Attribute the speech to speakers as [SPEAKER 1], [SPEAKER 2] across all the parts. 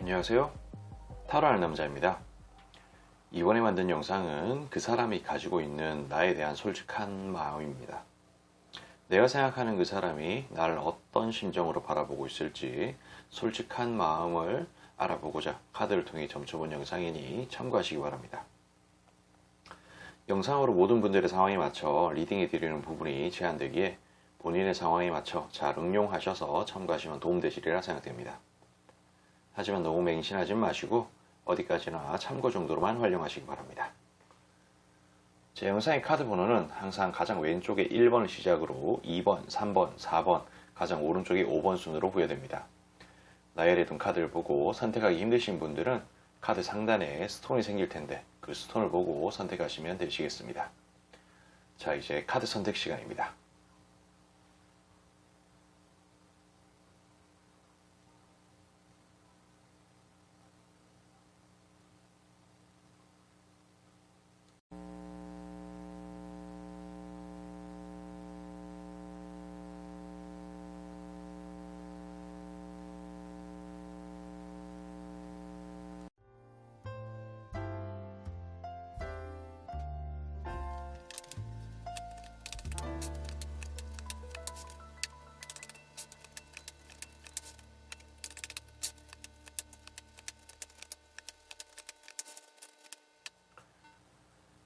[SPEAKER 1] 안녕하세요. 타로하는 남자입니다. 이번에 만든 영상은 그 사람이 가지고 있는 나에 대한 솔직한 마음입니다. 내가 생각하는 그 사람이 나를 어떤 심정으로 바라보고 있을지 솔직한 마음을 알아보고자 카드를 통해 점쳐본 영상이니 참고하시기 바랍니다. 영상으로 모든 분들의 상황에 맞춰 리딩해 드리는 부분이 제한되기에 본인의 상황에 맞춰 잘 응용하셔서 참고하시면 도움되시리라 생각됩니다. 하지만 너무 맹신하지 마시고 어디까지나 참고 정도로만 활용하시기 바랍니다. 제 영상의 카드 번호는 항상 가장 왼쪽에 1번을 시작으로 2번, 3번, 4번, 가장 오른쪽에 5번 순으로 부여됩니다. 나열해 둔 카드를 보고 선택하기 힘드신 분들은 카드 상단에 스톤이 생길 텐데 그 스톤을 보고 선택하시면 되시겠습니다. 자, 이제 카드 선택 시간입니다.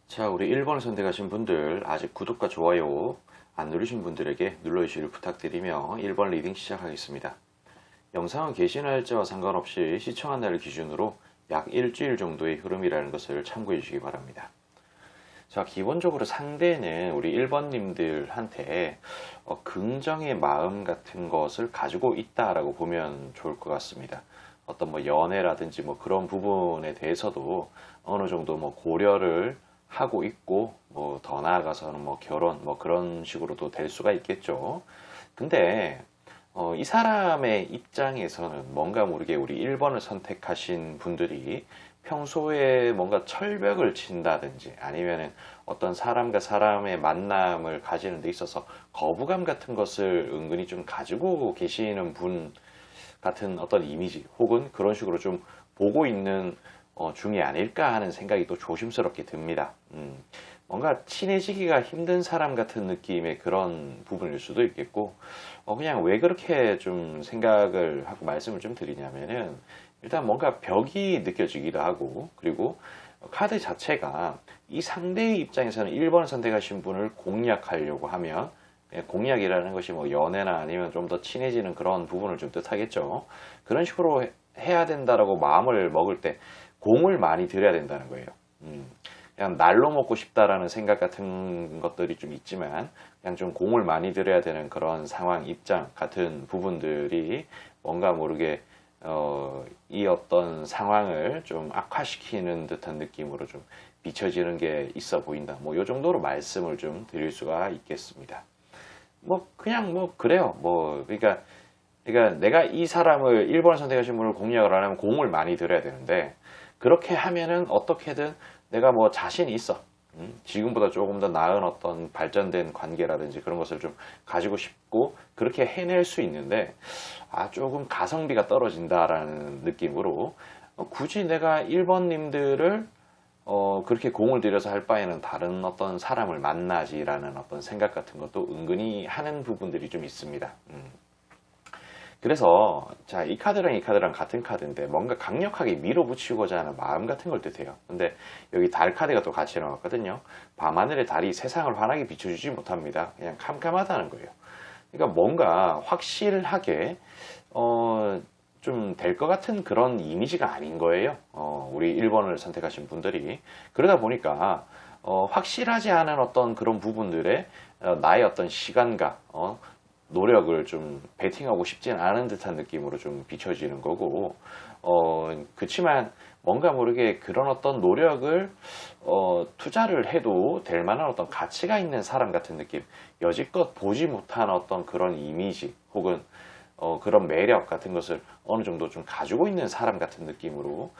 [SPEAKER 1] 자, 우리 1번을 선택하신 분들 아직 구독과 좋아요 안 누르신 분들에게 눌러주시길 부탁드리며 1번 리딩 시작하겠습니다. 영상은 게시 날짜와 상관없이 시청한 날을 기준으로 약 일주일 정도의 흐름이라는 것을 참고해 주시기 바랍니다. 자, 기본적으로 상대는 우리 1번님들한테 긍정의 마음 같은 것을 가지고 있다라고 보면 좋을 것 같습니다. 어떤 뭐 연애라든지 뭐 그런 부분에 대해서도 어느 정도 뭐 고려를 하고 있고 뭐 더 나아가서는 뭐 결혼 뭐 그런 식으로도 될 수가 있겠죠. 근데 이 사람의 입장에서는 뭔가 모르게 우리 1번을 선택하신 분들이 평소에 뭔가 철벽을 친다든지 아니면은 어떤 사람과 사람의 만남을 가지는 데 있어서 거부감 같은 것을 은근히 좀 가지고 계시는 분 같은 어떤 이미지 혹은 그런 식으로 좀 보고 있는 중이 아닐까 하는 생각이 또 조심스럽게 듭니다. 뭔가 친해지기가 힘든 사람 같은 느낌의 그런 부분일 수도 있겠고, 그냥 왜 그렇게 좀 생각을 하고 말씀을 좀 드리냐면은, 일단 뭔가 벽이 느껴지기도 하고, 그리고 카드 자체가 이 상대의 입장에서는 1번을 선택하신 분을 공략하려고 하면, 공략이라는 것이 뭐 연애나 아니면 좀 더 친해지는 그런 부분을 좀 뜻하겠죠. 그런 식으로 해야 된다라고 마음을 먹을 때 공을 많이 들여야 된다는 거예요. 그냥 날로 먹고 싶다라는 생각 같은 것들이 좀 있지만 그냥 좀 공을 많이 들여야 되는 그런 상황, 입장 같은 부분들이 뭔가 모르게 이 어떤 상황을 좀 악화시키는 듯한 느낌으로 좀 비춰지는 게 있어 보인다. 뭐 이 정도로 말씀을 좀 드릴 수가 있겠습니다. 뭐 그냥 뭐 그래요. 뭐 그러니까 내가 이 사람을 1번을 선택하신 분을 공략을 하려면 공을 많이 들여야 되는데 그렇게 하면은 어떻게든 내가 뭐 자신이 있어. 지금보다 조금 더 나은 어떤 발전된 관계라든지 그런 것을 좀 가지고 싶고 그렇게 해낼 수 있는데 조금 가성비가 떨어진다라는 느낌으로 굳이 내가 1번님들을 그렇게 공을 들여서 할 바에는 다른 어떤 사람을 만나지라는 어떤 생각 같은 것도 은근히 하는 부분들이 좀 있습니다. 그래서 자, 이 카드랑 이 카드랑 같은 카드인데 뭔가 강력하게 밀어붙이고자 하는 마음 같은 걸 뜻해요. 근데 여기 달 카드가 또 같이 나왔거든요. 밤하늘의 달이 세상을 환하게 비춰주지 못합니다. 그냥 캄캄하다는 거예요. 그러니까 뭔가 확실하게 좀 될 것 같은 그런 이미지가 아닌 거예요. 우리 1번을 선택하신 분들이. 그러다 보니까 확실하지 않은 어떤 그런 부분들에 나의 어떤 시간과 노력을 좀 베팅하고 싶진 않은 듯한 느낌으로 좀 비춰지는 거고, 그치만 뭔가 모르게 그런 어떤 노력을, 투자를 해도 될 만한 어떤 가치가 있는 사람 같은 느낌, 여지껏 보지 못한 어떤 그런 이미지, 혹은, 그런 매력 같은 것을 어느 정도 좀 가지고 있는 사람 같은 느낌으로,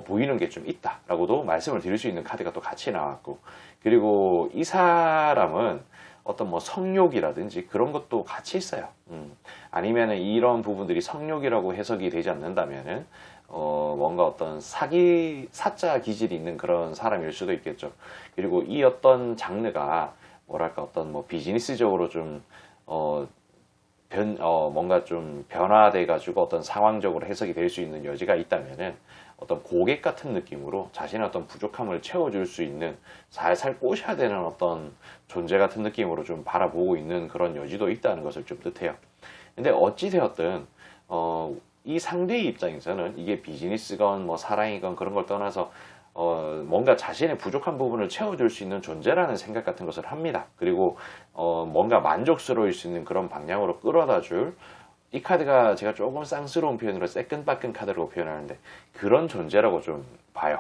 [SPEAKER 1] 보이는 게 좀 있다라고도 말씀을 드릴 수 있는 카드가 또 같이 나왔고, 그리고 이 사람은 어떤 뭐 성욕이라든지 그런 것도 같이 있어요. 아니면은 이런 부분들이 성욕이라고 해석이 되지 않는다면은 뭔가 어떤 사자 기질이 있는 그런 사람일 수도 있겠죠. 그리고 이 어떤 장르가 뭐랄까 어떤 뭐 비즈니스적으로 좀 뭔가 좀 변화돼 가지고 어떤 상황적으로 해석이 될 수 있는 여지가 있다면은 어떤 고객 같은 느낌으로 자신의 어떤 부족함을 채워줄 수 있는 살살 꼬셔야 되는 어떤 존재 같은 느낌으로 좀 바라보고 있는 그런 여지도 있다는 것을 좀 뜻해요. 근데 어찌되었든 이 상대의 입장에서는 이게 비즈니스건 뭐 사랑이건 그런 걸 떠나서 뭔가 자신의 부족한 부분을 채워줄 수 있는 존재라는 생각 같은 것을 합니다. 그리고 뭔가 만족스러울 수 있는 그런 방향으로 끌어다 줄 이 카드가 제가 조금 쌍스러운 표현으로 새끈빠끈 카드라고 표현하는데 그런 존재라고 좀 봐요.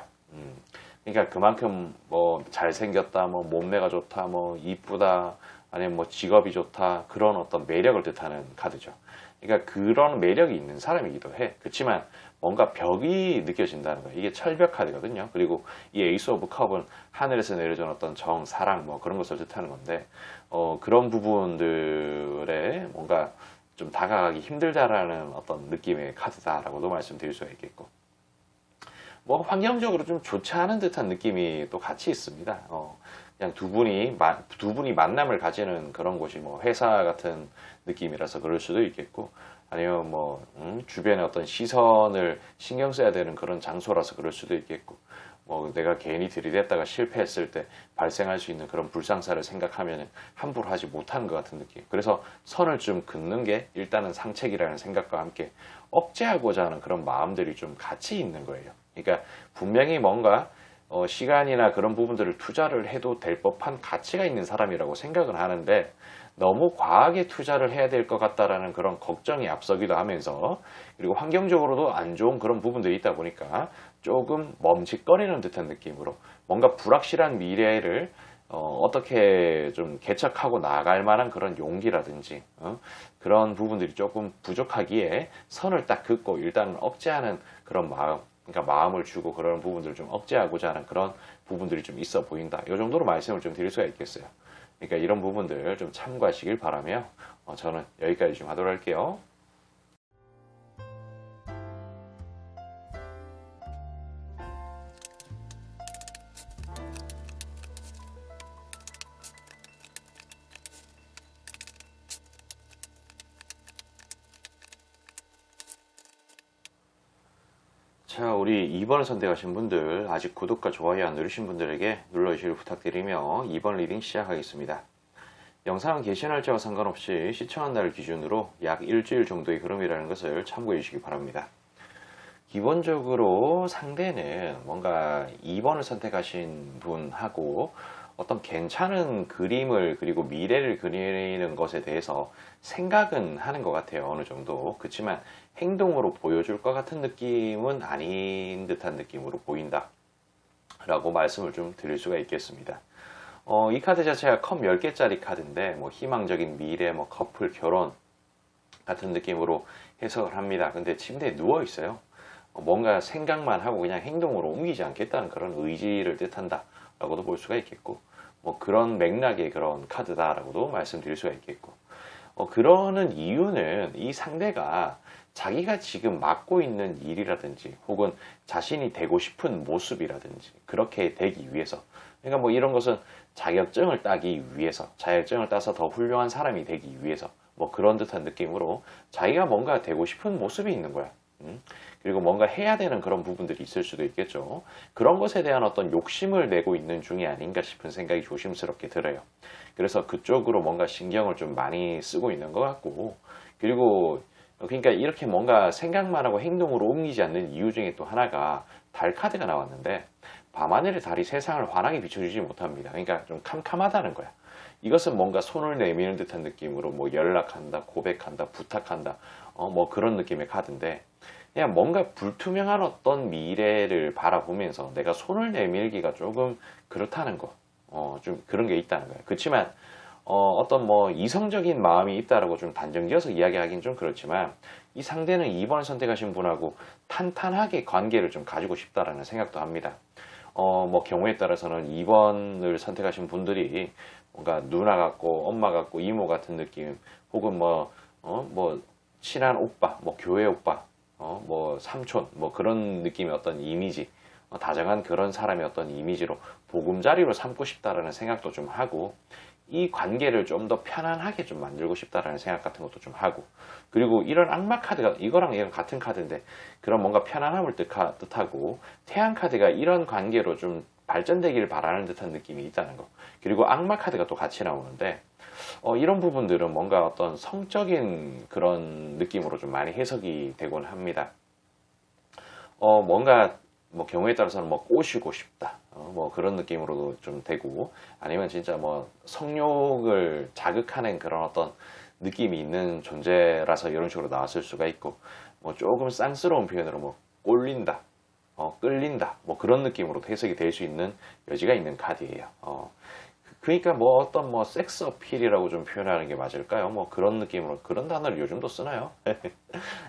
[SPEAKER 1] 그러니까 그만큼 뭐 잘생겼다, 뭐 몸매가 좋다, 뭐 이쁘다, 아니면 뭐 직업이 좋다 그런 어떤 매력을 뜻하는 카드죠. 그러니까 그런 매력이 있는 사람이기도 해. 그렇지만 뭔가 벽이 느껴진다는 거예요. 이게 철벽 카드거든요. 그리고 이 에이스 오브 컵은 하늘에서 내려준 어떤 정, 사랑 뭐 그런 것을 뜻하는 건데 그런 부분들에 뭔가 좀 다가가기 힘들다라는 어떤 느낌의 카드다라고도 말씀드릴 수가 있겠고 뭐 환경적으로 좀 좋지 않은 듯한 느낌이 또 같이 있습니다. 그냥 두 분이 만남을 가지는 그런 곳이 뭐 회사 같은 느낌이라서 그럴 수도 있겠고 아니면 뭐 주변의 어떤 시선을 신경 써야 되는 그런 장소라서 그럴 수도 있겠고 뭐 내가 괜히 들이댔다가 실패했을 때 발생할 수 있는 그런 불상사를 생각하면 함부로 하지 못하는 것 같은 느낌. 그래서 선을 좀 긋는 게 일단은 상책이라는 생각과 함께 억제하고자 하는 그런 마음들이 좀 같이 있는 거예요. 그러니까 분명히 뭔가 시간이나 그런 부분들을 투자를 해도 될 법한 가치가 있는 사람이라고 생각은 하는데 너무 과하게 투자를 해야 될 것 같다라는 그런 걱정이 앞서기도 하면서 그리고 환경적으로도 안 좋은 그런 부분들이 있다 보니까 조금 멈칫거리는 듯한 느낌으로 뭔가 불확실한 미래를 어떻게 좀 개척하고 나갈 만한 그런 용기라든지 그런 부분들이 조금 부족하기에 선을 딱 긋고 일단은 억제하는 그런 마음 그러니까 마음을 주고 그런 부분들을 좀 억제하고자 하는 그런 부분들이 좀 있어 보인다. 이 정도로 말씀을 좀 드릴 수가 있겠어요. 그러니까 이런 부분들 좀 참고하시길 바라며 저는 여기까지 좀 하도록 할게요. 자, 우리 2번을 선택하신 분들, 아직 구독과 좋아요 안 누르신 분들에게 눌러주시길 부탁드리며 2번 리딩 시작하겠습니다. 영상은 게시 날짜와 상관없이 시청한 날을 기준으로 약 일주일 정도의 흐름이라는 것을 참고해 주시기 바랍니다. 기본적으로 상대는 뭔가 2번을 선택하신 분하고 어떤 괜찮은 그림을 그리고 미래를 그리는 것에 대해서 생각은 하는 것 같아요. 어느 정도. 그렇지만 행동으로 보여줄 것 같은 느낌은 아닌 듯한 느낌으로 보인다 라고 말씀을 좀 드릴 수가 있겠습니다. 이 카드 자체가 컵 10개짜리 카드인데 뭐 희망적인 미래, 뭐 커플, 결혼 같은 느낌으로 해석을 합니다. 근데 침대에 누워 있어요. 뭔가 생각만 하고 그냥 행동으로 옮기지 않겠다는 그런 의지를 뜻한다 라고도 볼 수가 있겠고 뭐 그런 맥락의 그런 카드다라고도 말씀드릴 수가 있겠고 그러는 이유는 이 상대가 자기가 지금 맡고 있는 일이라든지 혹은 자신이 되고 싶은 모습이라든지 그렇게 되기 위해서 그러니까 뭐 이런 것은 자격증을 따기 위해서 자격증을 따서 더 훌륭한 사람이 되기 위해서 뭐 그런 듯한 느낌으로 자기가 뭔가 되고 싶은 모습이 있는 거야. 그리고 뭔가 해야 되는 그런 부분들이 있을 수도 있겠죠. 그런 것에 대한 어떤 욕심을 내고 있는 중이 아닌가 싶은 생각이 조심스럽게 들어요. 그래서 그쪽으로 뭔가 신경을 좀 많이 쓰고 있는 것 같고 그리고 그러니까 이렇게 뭔가 생각만 하고 행동으로 옮기지 않는 이유 중에 또 하나가 달 카드가 나왔는데 밤하늘의 달이 세상을 환하게 비춰주지 못합니다. 그러니까 좀 캄캄하다는 거야. 이것은 뭔가 손을 내미는 듯한 느낌으로 뭐 연락한다, 고백한다, 부탁한다, 뭐 그런 느낌의 카드인데 그냥 뭔가 불투명한 어떤 미래를 바라보면서 내가 손을 내밀기가 조금 그렇다는 거, 좀 그런 게 있다는 거예요. 그렇지만 어떤 뭐 이성적인 마음이 있다라고 좀 단정지어서 이야기하기는 좀 그렇지만 이 상대는 2번을 선택하신 분하고 탄탄하게 관계를 좀 가지고 싶다라는 생각도 합니다. 뭐 경우에 따라서는 2번을 선택하신 분들이 뭔가 누나 같고 엄마 같고 이모 같은 느낌, 혹은 뭐 친한 오빠, 뭐 교회 오빠, 뭐 삼촌, 뭐 그런 느낌의 어떤 이미지, 다정한 그런 사람의 어떤 이미지로 보금자리로 삼고 싶다라는 생각도 좀 하고, 이 관계를 좀 더 편안하게 좀 만들고 싶다라는 생각 같은 것도 좀 하고, 그리고 이런 악마 카드가 이거랑 얘가 같은 카드인데 그런 뭔가 편안함을 뜻하고, 태양 카드가 이런 관계로 좀 발전되길 바라는 듯한 느낌이 있다는 거, 그리고 악마 카드가 또 같이 나오는데 이런 부분들은 뭔가 어떤 성적인 그런 느낌으로 좀 많이 해석이 되곤 합니다. 뭔가 뭐 경우에 따라서는 뭐 꼬시고 싶다, 뭐 그런 느낌으로도 좀 되고, 아니면 진짜 뭐 성욕을 자극하는 그런 어떤 느낌이 있는 존재라서 이런 식으로 나왔을 수가 있고, 뭐 조금 쌍스러운 표현으로 뭐 꼴린다, 끌린다, 뭐 그런 느낌으로 해석이 될 수 있는 여지가 있는 카드예요. 그러니까 뭐 어떤 뭐 섹스 어필이라고 좀 표현하는 게 맞을까요? 뭐 그런 느낌으로, 그런 단어를 요즘도 쓰나요?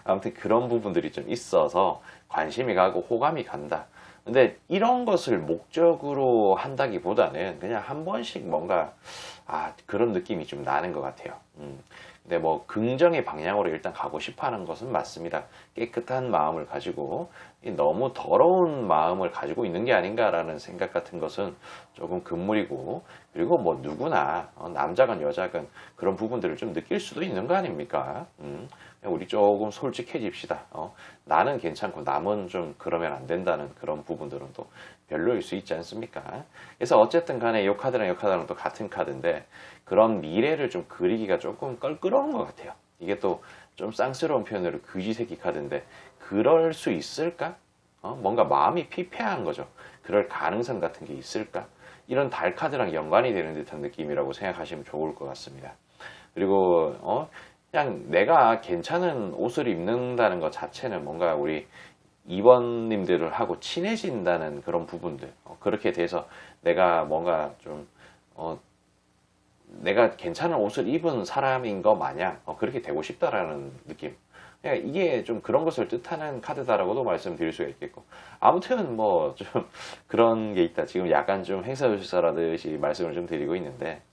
[SPEAKER 1] 아무튼 그런 부분들이 좀 있어서 관심이 가고 호감이 간다. 근데 이런 것을 목적으로 한다기보다는 그냥 한 번씩 뭔가 그런 느낌이 좀 나는 것 같아요. 근데 뭐 긍정의 방향으로 일단 가고 싶어 하는 것은 맞습니다. 깨끗한 마음을 가지고 너무 더러운 마음을 가지고 있는 게 아닌가라는 생각 같은 것은 조금 금물이고, 그리고 뭐 누구나 남자건 여자건 그런 부분들을 좀 느낄 수도 있는 거 아닙니까? 우리 조금 솔직해집시다. 나는 괜찮고 남은 좀 그러면 안 된다는 그런 부분들은 또 별로일 수 있지 않습니까? 그래서 어쨌든 간에 이 카드랑 이 카드랑 또 같은 카드인데, 그런 미래를 좀 그리기가 조금 껄끄러운 것 같아요. 이게 또 좀 쌍스러운 표현으로 그지새끼 카드인데, 그럴 수 있을까? 뭔가 마음이 피폐한 거죠. 그럴 가능성 같은 게 있을까? 이런 달 카드랑 연관이 되는 듯한 느낌이라고 생각하시면 좋을 것 같습니다. 그리고 그냥 내가 괜찮은 옷을 입는다는 것 자체는 뭔가 우리 2번님들을 하고 친해진다는 그런 부분들, 그렇게 돼서 내가 뭔가 좀 내가 괜찮은 옷을 입은 사람인 거 마냥 그렇게 되고 싶다라는 느낌. 그러니까 이게 좀 그런 것을 뜻하는 카드다라고도 말씀드릴 수가 있겠고, 아무튼 뭐 좀 그런 게 있다. 지금 약간 좀 행사조시사라듯이 말씀을 좀 드리고 있는데,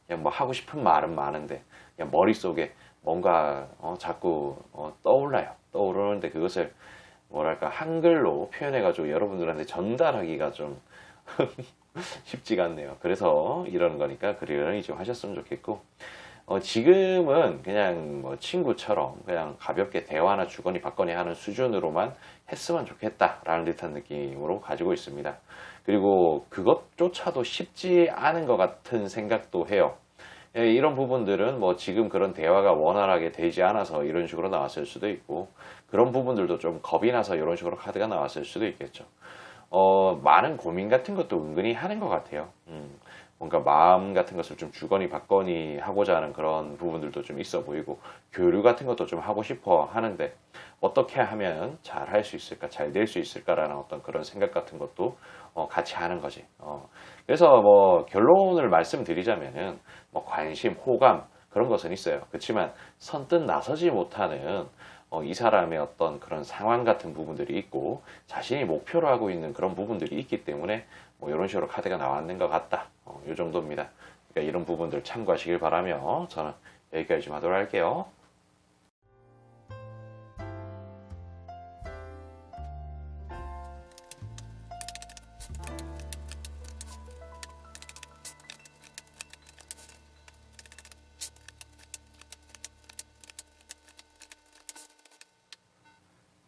[SPEAKER 1] 그냥 뭐 하고 싶은 말은 많은데 그냥 머릿속에 뭔가 자꾸 떠올라요. 떠오르는데 그것을 뭐랄까 한글로 표현해가지고 여러분들한테 전달하기가 좀 쉽지가 않네요. 그래서 이러는 거니까 그러려니 좀 하셨으면 좋겠고, 지금은 그냥 뭐 친구처럼 그냥 가볍게 대화나 주거니 받거니 하는 수준으로만 했으면 좋겠다라는 듯한 느낌으로 가지고 있습니다. 그리고 그것조차도 쉽지 않은 것 같은 생각도 해요. 이런 부분들은 뭐 지금 그런 대화가 원활하게 되지 않아서 이런 식으로 나왔을 수도 있고, 그런 부분들도 좀 겁이 나서 이런 식으로 카드가 나왔을 수도 있겠죠. 많은 고민 같은 것도 은근히 하는 것 같아요. 뭔가 마음 같은 것을 좀 주거니 받거니 하고자 하는 그런 부분들도 좀 있어 보이고, 교류 같은 것도 좀 하고 싶어 하는데 어떻게 하면 잘 할 수 있을까, 잘 될 수 있을까라는 어떤 그런 생각 같은 것도 같이 하는 거지. 그래서 뭐 결론을 말씀드리자면은 뭐 관심, 호감 그런 것은 있어요. 그렇지만 선뜻 나서지 못하는 이 사람의 어떤 그런 상황 같은 부분들이 있고, 자신이 목표로 하고 있는 그런 부분들이 있기 때문에 뭐 이런 식으로 카드가 나왔는 것 같다. 이 정도입니다. 그러니까 이런 부분들 참고하시길 바라며 저는 여기까지 좀 하도록 할게요.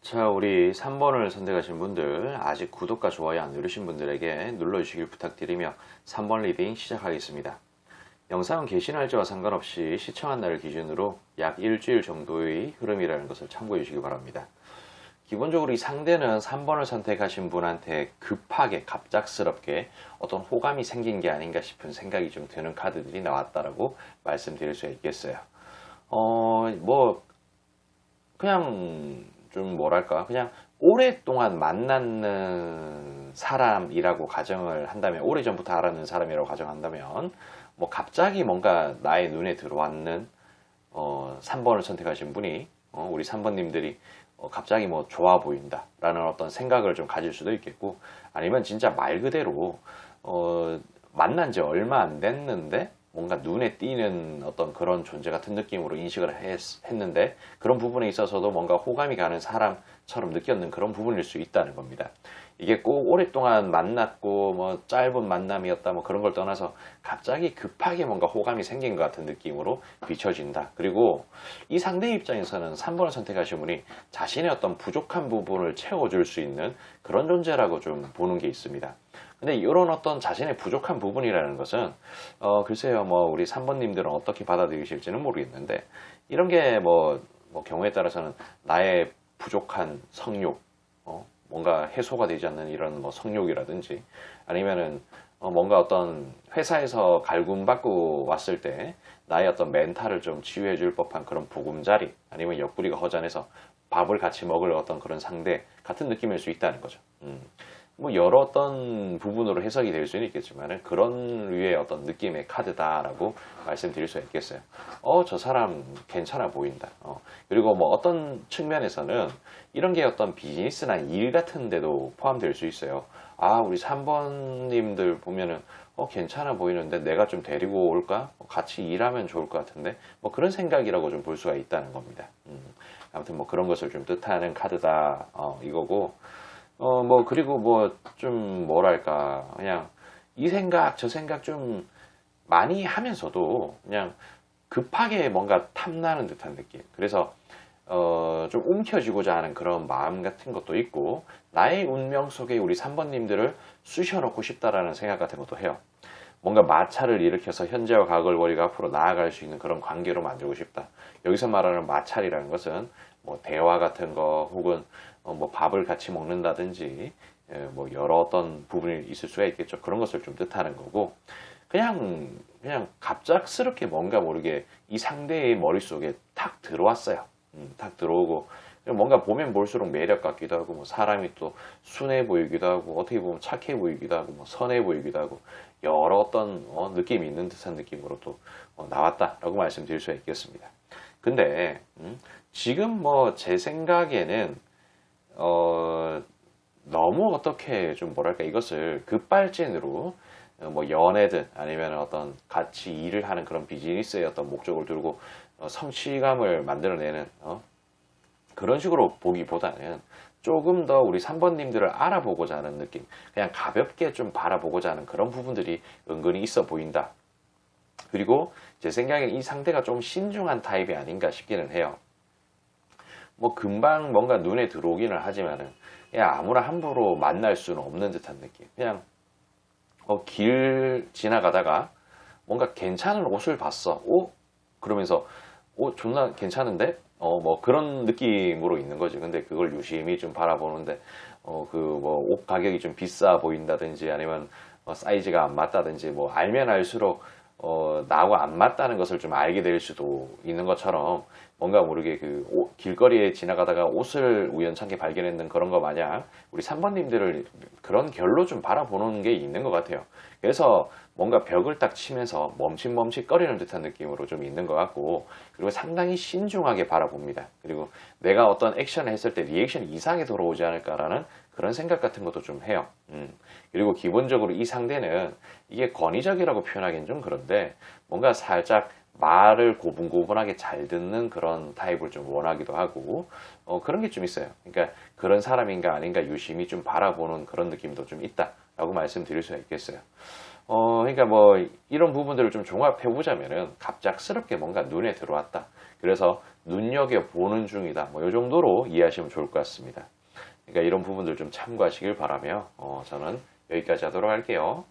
[SPEAKER 1] 자, 우리 3번을 선택하신 분들, 아직 구독과 좋아요 안 누르신 분들에게 눌러주시길 부탁드리며 3번 리딩 시작하겠습니다. 영상은 게시 날짜와 상관없이 시청한 날을 기준으로 약 일주일 정도의 흐름이라는 것을 참고해 주시기 바랍니다. 기본적으로 이 상대는 3번을 선택하신 분한테 급하게 갑작스럽게 어떤 호감이 생긴 게 아닌가 싶은 생각이 좀 드는 카드들이 나왔다라고 말씀드릴 수 있겠어요. 뭐 그냥 좀 뭐랄까, 그냥 오랫동안 만나는 사람이라고 가정을 한다면, 오래전부터 알았는 사람이라고 가정한다면, 뭐 갑자기 뭔가 나의 눈에 들어왔는 3번을 선택하신 분이 우리 3번님들이 갑자기 뭐 좋아 보인다 라는 어떤 생각을 좀 가질 수도 있겠고, 아니면 진짜 말 그대로 만난 지 얼마 안 됐는데 뭔가 눈에 띄는 어떤 그런 존재 같은 느낌으로 인식을 했는데 그런 부분에 있어서도 뭔가 호감이 가는 사람처럼 느꼈는 그런 부분일 수 있다는 겁니다. 이게 꼭 오랫동안 만났고 뭐 짧은 만남이었다 뭐 그런 걸 떠나서 갑자기 급하게 뭔가 호감이 생긴 것 같은 느낌으로 비춰진다. 그리고 이 상대 입장에서는 3번을 선택하신 분이 자신의 어떤 부족한 부분을 채워줄 수 있는 그런 존재라고 좀 보는 게 있습니다. 근데 이런 어떤 자신의 부족한 부분이라는 것은 글쎄요 뭐 우리 3번님들은 어떻게 받아들이실지는 모르겠는데 이런 게 뭐 경우에 따라서는 나의 부족한 성욕 뭔가 해소가 되지 않는 이런 뭐 성욕이라든지 아니면은 뭔가 어떤 회사에서 갈굼받고 왔을 때 나의 어떤 멘탈을 좀 치유해 줄 법한 그런 보금자리 아니면 옆구리가 허전해서 밥을 같이 먹을 어떤 그런 상대 같은 느낌일 수 있다는 거죠. 뭐 여러 어떤 부분으로 해석이 될 수는 있겠지만 그런 류의 어떤 느낌의 카드다라고 말씀드릴 수 있겠어요. 저 사람 괜찮아 보인다. 그리고 뭐 어떤 측면에서는 이런 게 어떤 비즈니스나 일 같은 데도 포함될 수 있어요. 우리 3번님들 보면은 괜찮아 보이는데 내가 좀 데리고 올까? 같이 일하면 좋을 것 같은데 뭐 그런 생각이라고 좀 볼 수가 있다는 겁니다. 아무튼 뭐 그런 것을 좀 뜻하는 카드다 이거고 뭐 그리고 뭐 좀 뭐랄까 그냥 이 생각 저 생각 좀 많이 하면서도 그냥 급하게 뭔가 탐나는 듯한 느낌. 그래서 좀 움켜쥐고자 하는 그런 마음 같은 것도 있고 나의 운명 속에 우리 3번님들을 쑤셔넣고 싶다라는 생각 같은 것도 해요. 뭔가 마찰을 일으켜서 현재와 과거를 버리고 앞으로 나아갈 수 있는 그런 관계로 만들고 싶다. 여기서 말하는 마찰이라는 것은 뭐 대화 같은 거 혹은 뭐 밥을 같이 먹는다든지 뭐 여러 어떤 부분이 있을 수가 있겠죠. 그런 것을 좀 뜻하는 거고 그냥 갑작스럽게 뭔가 모르게 이 상대의 머릿속에 탁 들어왔어요. 탁 들어오고 뭔가 보면 볼수록 매력 같기도 하고 뭐 사람이 또 순해 보이기도 하고 어떻게 보면 착해 보이기도 하고 뭐 선해 보이기도 하고 여러 어떤 느낌이 있는 듯한 느낌으로 또 나왔다라고 말씀드릴 수가 있겠습니다. 근데 지금 뭐 제 생각에는 너무 어떻게 좀 뭐랄까 이것을 급발진으로 뭐 연애든 아니면 어떤 같이 일을 하는 그런 비즈니스의 어떤 목적을 두고 성취감을 만들어내는 그런 식으로 보기보다는 조금 더 우리 3번님들을 알아보고자 하는 느낌, 그냥 가볍게 좀 바라보고자 하는 그런 부분들이 은근히 있어 보인다. 그리고 제 생각엔 이 상대가 좀 신중한 타입이 아닌가 싶기는 해요. 뭐 금방 뭔가 눈에 들어오기는 하지만은 그냥 아무나 함부로 만날 수는 없는 듯한 느낌. 그냥 길 지나가다가 뭔가 괜찮은 옷을 봤어. 그러면서 존나 괜찮은데? 뭐 그런 느낌으로 있는 거지. 근데 그걸 유심히 좀 바라보는데 그 뭐 옷 가격이 좀 비싸 보인다든지 아니면 사이즈가 안 맞다든지 뭐 알면 알수록 나하고 안 맞다는 것을 좀 알게 될 수도 있는 것처럼 뭔가 모르게 길거리에 지나가다가 옷을 우연찮게 발견했는 그런 거 마냥 우리 3번님들을 그런 결로 좀 바라보는 게 있는 것 같아요. 그래서 뭔가 벽을 딱 치면서 멈칫멈칫거리는 듯한 느낌으로 좀 있는 것 같고 그리고 상당히 신중하게 바라봅니다. 그리고 내가 어떤 액션을 했을 때 리액션이 이상하게 돌아오지 않을까라는 그런 생각 같은 것도 좀 해요. 그리고 기본적으로 이 상대는 이게 권위적이라고 표현하기는 좀 그런데 뭔가 살짝 말을 고분고분하게 잘 듣는 그런 타입을 좀 원하기도 하고 그런 게 좀 있어요. 그러니까 그런 사람인가 아닌가 유심히 좀 바라보는 그런 느낌도 좀 있다라고 말씀드릴 수가 있겠어요. 그러니까 뭐 이런 부분들을 좀 종합해 보자면은 갑작스럽게 뭔가 눈에 들어왔다. 그래서 눈여겨보는 중이다. 뭐 이 정도로 이해하시면 좋을 것 같습니다. 그러니까 이런 부분들 좀 참고하시길 바라며 저는 여기까지 하도록 할게요.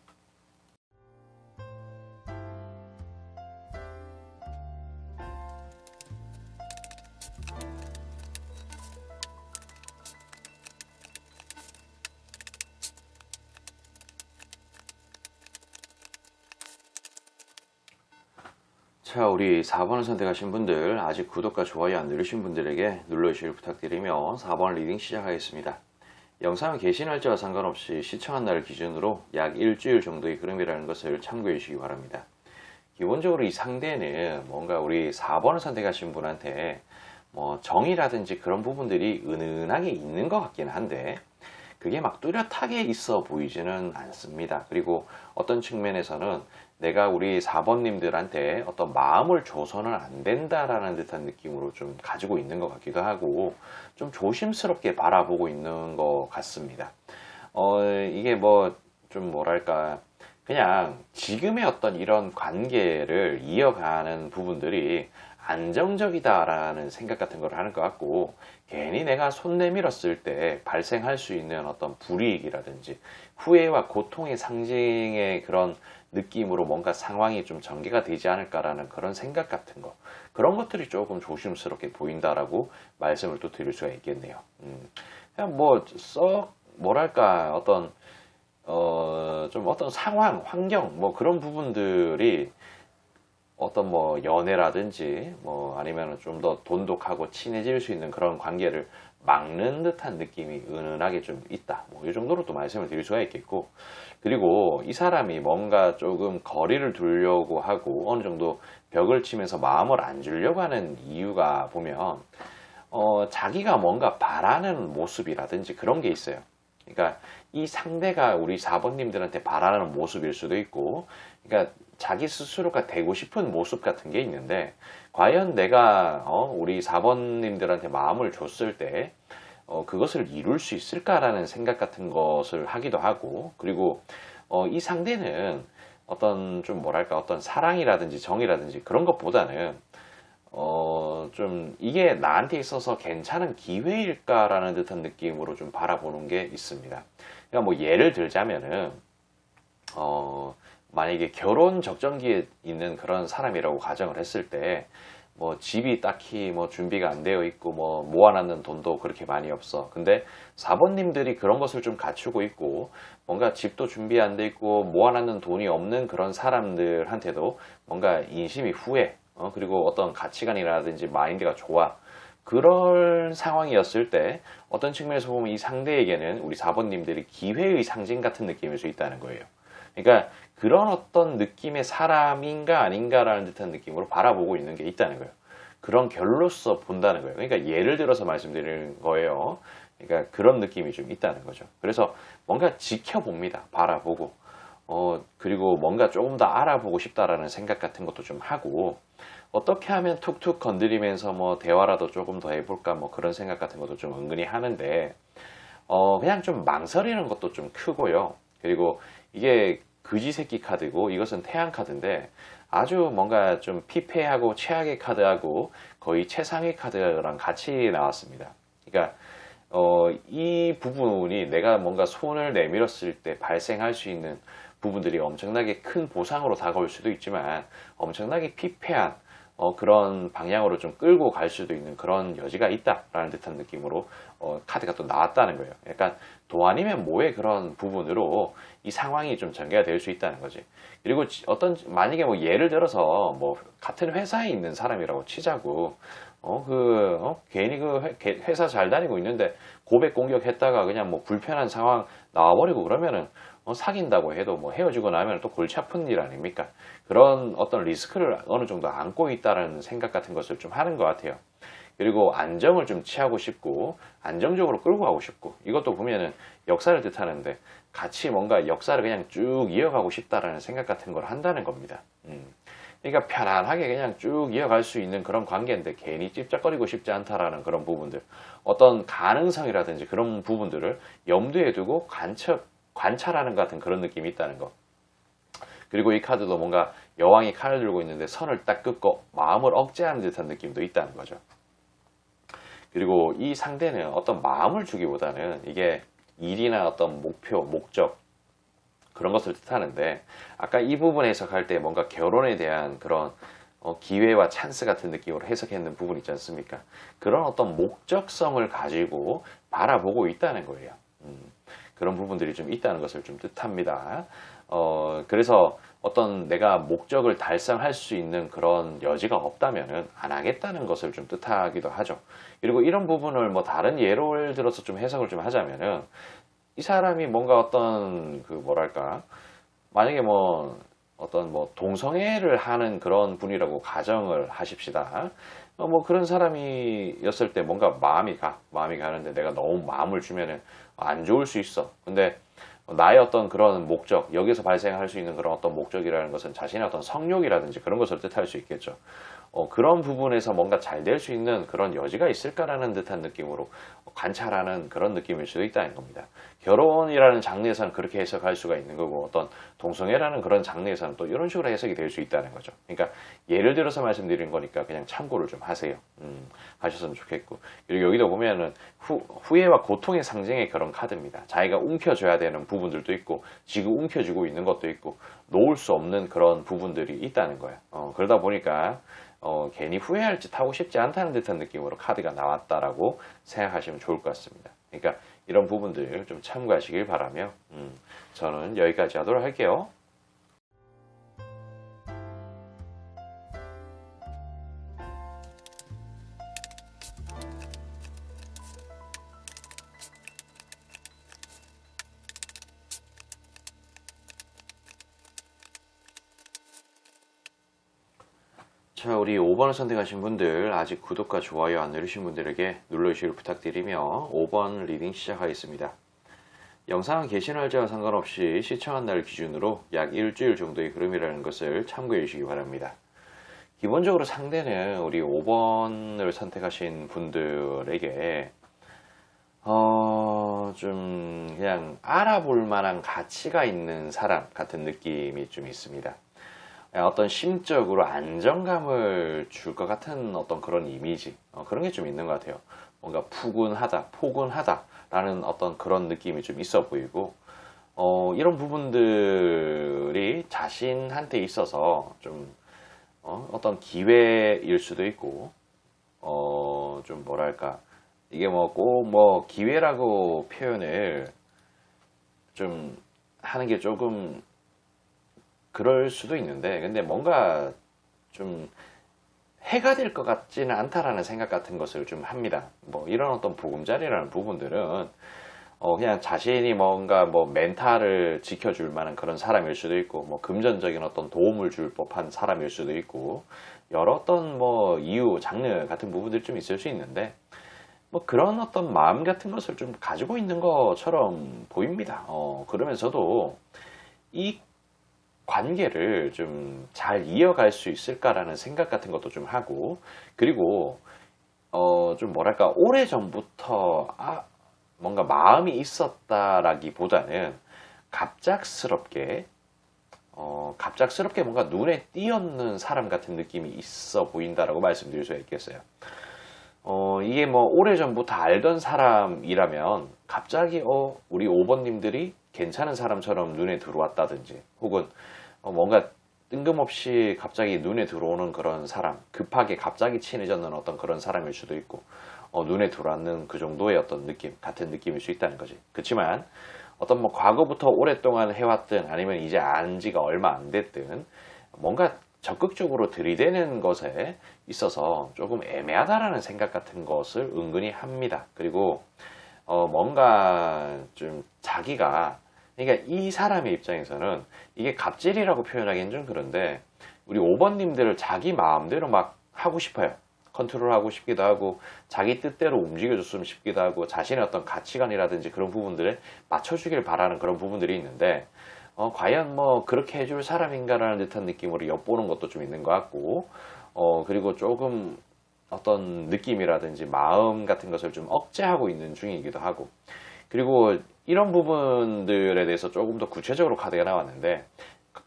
[SPEAKER 1] 자, 우리 4번을 선택하신 분들, 아직 구독과 좋아요 안 누르신 분들에게 눌러주시길 부탁드리며 4번 리딩 시작하겠습니다. 영상은 게시 날짜와 상관없이 시청한 날을 기준으로 약 일주일 정도의 흐름이라는 것을 참고해 주시기 바랍니다. 기본적으로 이 상대는 뭔가 우리 4번을 선택하신 분한테 뭐 정이라든지 그런 부분들이 은은하게 있는 것 같긴 한데 그게 막 뚜렷하게 있어 보이지는 않습니다. 그리고 어떤 측면에서는 내가 우리 4번님들한테 어떤 마음을 줘서는 안 된다라는 듯한 느낌으로 좀 가지고 있는 것 같기도 하고 좀 조심스럽게 바라보고 있는 것 같습니다. 이게 뭐 좀 뭐랄까 그냥 지금의 어떤 이런 관계를 이어가는 부분들이 안정적이다라는 생각 같은 걸 하는 것 같고 괜히 내가 손 내밀었을 때 발생할 수 있는 어떤 불이익이라든지 후회와 고통의 상징의 그런 느낌으로 뭔가 상황이 좀 전개가 되지 않을까라는 그런 생각 같은 거 그런 것들이 조금 조심스럽게 보인다라고 말씀을 또 드릴 수가 있겠네요. 그냥 뭐 썩 뭐랄까 좀 어떤 상황, 환경 뭐 그런 부분들이 어떤 뭐 연애라든지 뭐 아니면 좀 더 돈독하고 친해질 수 있는 그런 관계를 막는 듯한 느낌이 은은하게 좀 있다. 뭐 이 정도로 또 말씀을 드릴 수가 있겠고 그리고 이 사람이 뭔가 조금 거리를 두려고 하고 어느 정도 벽을 치면서 마음을 안 주려고 하는 이유가 보면 자기가 뭔가 바라는 모습이라든지 그런 게 있어요. 그러니까 이 상대가 우리 4번님들한테 바라는 모습일 수도 있고 그러니까 자기 스스로가 되고 싶은 모습 같은 게 있는데 과연 내가 우리 4번님들한테 마음을 줬을 때 그것을 이룰 수 있을까라는 생각 같은 것을 하기도 하고 그리고 이 상대는 어떤 좀 뭐랄까 어떤 사랑이라든지 정이라든지 그런 것보다는 좀 이게 나한테 있어서 괜찮은 기회일까라는 듯한 느낌으로 좀 바라보는 게 있습니다. 그러니까 뭐 예를 들자면은 만약에 결혼 적정기에 있는 그런 사람이라고 가정을 했을 때 뭐 집이 딱히 뭐 준비가 안 되어 있고 뭐 모아놨는 돈도 그렇게 많이 없어. 근데 4번님들이 그런 것을 좀 갖추고 있고 뭔가 집도 준비 안 돼 있고 모아놨는 돈이 없는 그런 사람들한테도 뭔가 인심이 후회 그리고 어떤 가치관이라든지 마인드가 좋아. 그런 상황이었을 때 어떤 측면에서 보면 이 상대에게는 우리 4번님들이 기회의 상징 같은 느낌일 수 있다는 거예요. 그러니까 그런 어떤 느낌의 사람인가 아닌가라는 듯한 느낌으로 바라보고 있는 게 있다는 거예요. 그런 결로서 본다는 거예요. 그러니까 예를 들어서 말씀드리는 거예요. 그러니까 그런 느낌이 좀 있다는 거죠. 그래서 뭔가 지켜봅니다. 바라보고. 그리고 뭔가 조금 더 알아보고 싶다라는 생각 같은 것도 좀 하고, 어떻게 하면 툭툭 건드리면서 뭐 대화라도 조금 더 해볼까 뭐 그런 생각 같은 것도 좀 은근히 하는데, 그냥 좀 망설이는 것도 좀 크고요. 그리고 이게 그지 새끼 카드고 이것은 태양 카드인데 아주 뭔가 좀 피폐하고 최악의 카드하고 거의 최상의 카드랑 같이 나왔습니다. 그러니까 이 부분이 내가 뭔가 손을 내밀었을 때 발생할 수 있는 부분들이 엄청나게 큰 보상으로 다가올 수도 있지만 엄청나게 피폐한 그런 방향으로 좀 끌고 갈 수도 있는 그런 여지가 있다라는 듯한 느낌으로 카드가 또 나왔다는 거예요. 약간 도 아니면 뭐의 그런 부분으로 이 상황이 좀 전개가 될 수 있다는 거지. 그리고 만약에 뭐 예를 들어서 뭐 같은 회사에 있는 사람이라고 치자고 괜히 회사 잘 다니고 있는데 고백 공격했다가 그냥 뭐 불편한 상황 나와버리고 그러면은 사귄다고 해도 뭐 헤어지고 나면 또 골치 아픈 일 아닙니까? 그런 어떤 리스크를 어느 정도 안고 있다는 생각 같은 것을 좀 하는 것 같아요. 그리고 안정을 좀 취하고 싶고 안정적으로 끌고 가고 싶고 이것도 보면은 역사를 뜻하는데 같이 뭔가 역사를 그냥 쭉 이어가고 싶다라는 생각 같은 걸 한다는 겁니다. 그러니까 편안하게 그냥 쭉 이어갈 수 있는 그런 관계인데 괜히 찝쩍거리고 싶지 않다라는 그런 부분들 어떤 가능성이라든지 그런 부분들을 염두에 두고 관찰하는 것 같은 그런 느낌이 있다는 거. 그리고 이 카드도 뭔가 여왕이 칼을 들고 있는데 선을 딱 긋고 마음을 억제하는 듯한 느낌도 있다는 거죠. 그리고 이 상대는 어떤 마음을 주기보다는 이게 일이나 어떤 목표, 목적 그런 것을 뜻하는데 아까 이 부분 해석할 때 뭔가 결혼에 대한 그런 기회와 찬스 같은 느낌으로 해석했는 부분 있지 않습니까? 그런 어떤 목적성을 가지고 바라보고 있다는 거예요. 그런 부분들이 좀 있다는 것을 좀 뜻합니다. 그래서 어떤 내가 목적을 달성할 수 있는 그런 여지가 없다면은 안 하겠다는 것을 좀 뜻하기도 하죠. 그리고 이런 부분을 뭐 다른 예를 들어서 좀 해석을 좀 하자면은 이 사람이 뭔가 어떤 그 뭐랄까 만약에 뭐 어떤 뭐 동성애를 하는 그런 분이라고 가정을 하십시다. 뭐 그런 사람이었을 때 뭔가 마음이 가는데 내가 너무 마음을 주면은 안 좋을 수 있어. 근데 나의 어떤 그런 목적, 여기서 발생할 수 있는 그런 어떤 목적이라는 것은 자신의 어떤 성욕이라든지 그런 것을 뜻할 수 있겠죠. 그런 부분에서 뭔가 잘 될 수 있는 그런 여지가 있을까라는 듯한 느낌으로 관찰하는 그런 느낌일 수도 있다는 겁니다. 결혼이라는 장르에서는 그렇게 해석할 수가 있는 거고, 어떤 동성애라는 그런 장르에서는 또 이런 식으로 해석이 될 수 있다는 거죠. 그러니까 예를 들어서 말씀드린 거니까 그냥 참고를 좀 하세요. 하셨으면 좋겠고. 그리고 여기도 보면은 후회와 고통의 상징의 그런 카드입니다. 자기가 움켜줘야 되는 부분들도 있고, 지금 움켜쥐고 있는 것도 있고, 놓을 수 없는 그런 부분들이 있다는 거예요. 그러다 보니까 괜히 후회할 짓 하고 싶지 않다는 듯한 느낌으로 카드가 나왔다라고 생각하시면 좋을 것 같습니다. 그러니까 이런 부분들 좀 참고하시길 바라며 저는 여기까지 하도록 할게요. 자, 우리 5번을 선택하신 분들, 아직 구독과 좋아요 안 누르신 분들에게 눌러주시길 부탁드리며 5번 리딩 시작하겠습니다. 영상은 게시 날짜와 상관없이 시청한 날 기준으로 약 일주일 정도의 흐름이라는 것을 참고해 주시기 바랍니다. 기본적으로 상대는 우리 5번을 선택하신 분들에게 좀 그냥 알아볼 만한 가치가 있는 사람 같은 느낌이 좀 있습니다. 어떤 심적으로 안정감을 줄 것 같은 어떤 그런 이미지, 그런 게 좀 있는 것 같아요. 뭔가 푸근하다, 포근하다라는 어떤 그런 느낌이 좀 있어 보이고, 이런 부분들이 자신한테 있어서 좀 어떤 기회일 수도 있고, 좀 뭐랄까, 이게 뭐 꼭 뭐 기회라고 표현을 좀 하는 게 조금 그럴 수도 있는데, 근데 뭔가 좀 해가 될 것 같지는 않다라는 생각 같은 것을 좀 합니다. 뭐 이런 어떤 보금자리라는 부분들은 그냥 자신이 뭔가 뭐 멘탈을 지켜줄 만한 그런 사람일 수도 있고, 뭐 금전적인 어떤 도움을 줄 법한 사람일 수도 있고, 여러 어떤 뭐 이유, 장르 같은 부분들이 좀 있을 수 있는데, 뭐 그런 어떤 마음 같은 것을 좀 가지고 있는 것처럼 보입니다. 그러면서도 이 관계를 좀 잘 이어갈 수 있을까라는 생각 같은 것도 좀 하고, 그리고 좀 뭐랄까, 오래전부터 뭔가 마음이 있었다라기보다는 갑작스럽게 뭔가 눈에 띄었는 사람 같은 느낌이 있어 보인다라고 말씀드릴 수가 있겠어요. 이게 뭐 오래전부터 알던 사람이라면 갑자기 우리 5번님들이 괜찮은 사람처럼 눈에 들어왔다든지, 혹은 뭔가 뜬금없이 갑자기 눈에 들어오는 그런 사람, 급하게 갑자기 친해졌는 어떤 그런 사람일 수도 있고, 눈에 들어왔는 그 정도의 어떤 느낌, 같은 느낌일 수 있다는 거지. 그렇지만 어떤 뭐 과거부터 오랫동안 해왔든 아니면 이제 안 지가 얼마 안 됐든 뭔가 적극적으로 들이대는 것에 있어서 조금 애매하다라는 생각 같은 것을 은근히 합니다. 그리고 뭔가 좀 자기가, 그러니까 이 사람의 입장에서는 이게 갑질이라고 표현하기는 좀 그런데, 우리 5번님들을 자기 마음대로 막 하고 싶어요. 컨트롤하고 싶기도 하고, 자기 뜻대로 움직여줬으면 싶기도 하고, 자신의 어떤 가치관이라든지 그런 부분들에 맞춰주길 바라는 그런 부분들이 있는데, 과연 뭐 그렇게 해줄 사람인가라는 듯한 느낌으로 엿보는 것도 좀 있는 것 같고, 그리고 조금 어떤 느낌이라든지 마음 같은 것을 좀 억제하고 있는 중이기도 하고, 그리고 이런 부분들에 대해서 조금 더 구체적으로 카드가 나왔는데,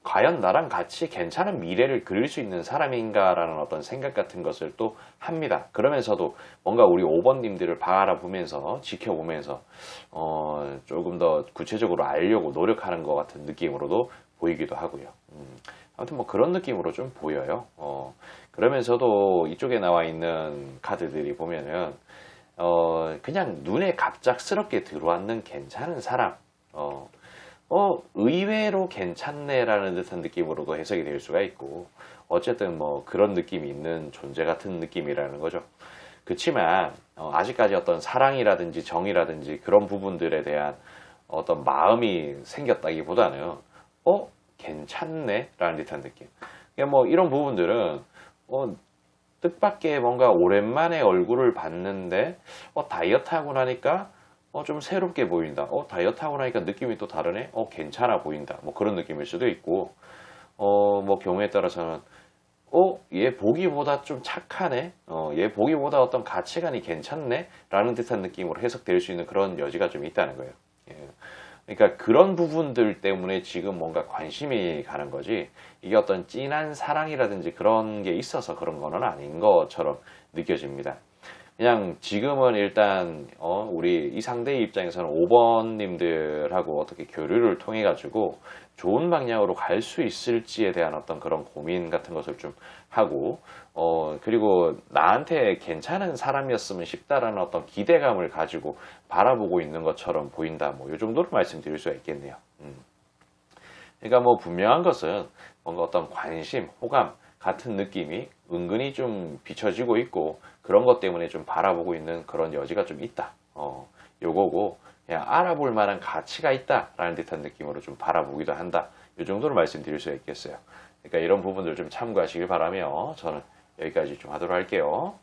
[SPEAKER 1] 과연 나랑 같이 괜찮은 미래를 그릴 수 있는 사람인가라는 어떤 생각 같은 것을 또 합니다. 그러면서도 뭔가 우리 5번님들을 바라보면서, 지켜보면서 조금 더 구체적으로 알려고 노력하는 것 같은 느낌으로도 보이기도 하고요. 아무튼 뭐 그런 느낌으로 좀 보여요. 그러면서도 이쪽에 나와 있는 카드들이 보면은 그냥 눈에 갑작스럽게 들어왔는 괜찮은 사람, 의외로 괜찮네라는 듯한 느낌으로도 해석이 될 수가 있고, 어쨌든 뭐 그런 느낌이 있는 존재 같은 느낌이라는 거죠. 그렇지만 아직까지 어떤 사랑이라든지 정이라든지 그런 부분들에 대한 어떤 마음이 생겼다기보다는 괜찮네 라는 듯한 느낌. 그러니까 뭐 이런 부분들은 뜻밖의 뭔가 오랜만에 얼굴을 봤는데 다이어트 하고 나니까 좀 새롭게 보인다. 다이어트 하고 나니까 느낌이 또 다르네. 괜찮아 보인다. 뭐 그런 느낌일 수도 있고, 뭐 경우에 따라서는 얘 보기보다 좀 착하네. 얘 보기보다 어떤 가치관이 괜찮네. 라는 듯한 느낌으로 해석될 수 있는 그런 여지가 좀 있다는 거예요. 예. 그러니까 그런 부분들 때문에 지금 뭔가 관심이 가는 거지, 이게 어떤 진한 사랑이라든지 그런 게 있어서 그런 거는 아닌 것처럼 느껴집니다. 그냥 지금은 일단 우리 이 상대의 입장에서는 5번님들하고 어떻게 교류를 통해 가지고 좋은 방향으로 갈 수 있을지에 대한 어떤 그런 고민 같은 것을 좀 하고, 그리고 나한테 괜찮은 사람이었으면 싶다라는 어떤 기대감을 가지고 바라보고 있는 것처럼 보인다. 뭐 이 정도로 말씀드릴 수가 있겠네요. 그러니까 뭐 분명한 것은 뭔가 어떤 관심, 호감 같은 느낌이 은근히 좀 비춰지고 있고, 그런 것 때문에 좀 바라보고 있는 그런 여지가 좀 있다. 요거고, 그냥 알아볼 만한 가치가 있다라는 듯한 느낌으로 좀 바라보기도 한다. 이 정도로 말씀드릴 수가 있겠어요. 그러니까 이런 부분들 좀 참고하시길 바라며 저는 여기까지 좀 하도록 할게요.